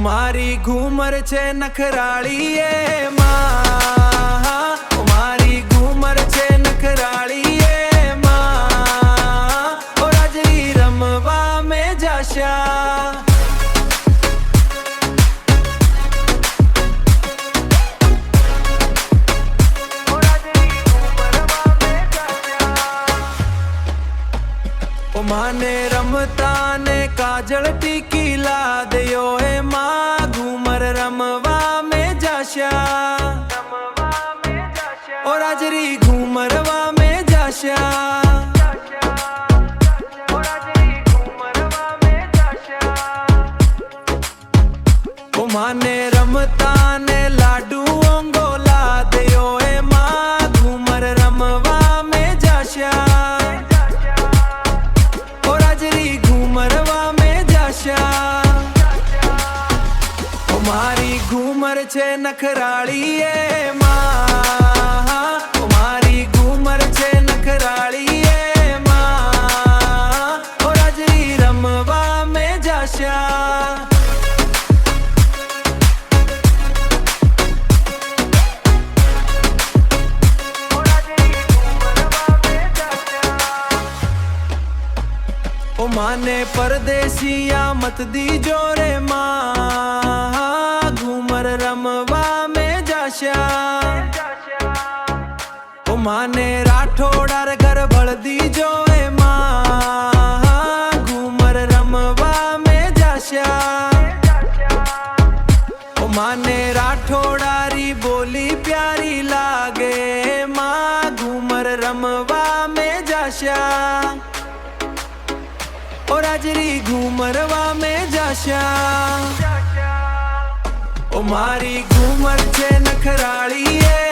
मारी घूमर छे नखराड़ी ए माँ, ओ मारी घूमर छे नखराड़ी ए माँ, ओ राजरी रमवा में जाशा। ओ माने रमता ने काजल टीकी ला दियो ए माँ, घूमर रमवा में जाशा। ओ राजरी घूमरवा में जाशा। ओ माने रमता ने लाडू ओंगो ला दियो ए माँ, घूमर रमवा में जाशा। घूमरवा में जाशा। ओ मारी घूमर छे नखराड़ी ए माँ, ओ मारी घूमर छे नखराड़ी ए माँ, ओ राजरी रमवा में जाशा। ओ माने परदेसिया मत दी जोरे माँ, घूमर रमवा में जाशा। ओ माने राठौड़ार घर भर दी जोए माँ, घूमर रमवा में जाशा। ओ माने राठौड़ारी बोली प्यारी लागे माँ, घूमर रमवा में जाशा। ओ राजरी घूमरवा में जाशा। ओ मारी घूमर छे नखराड़ी ए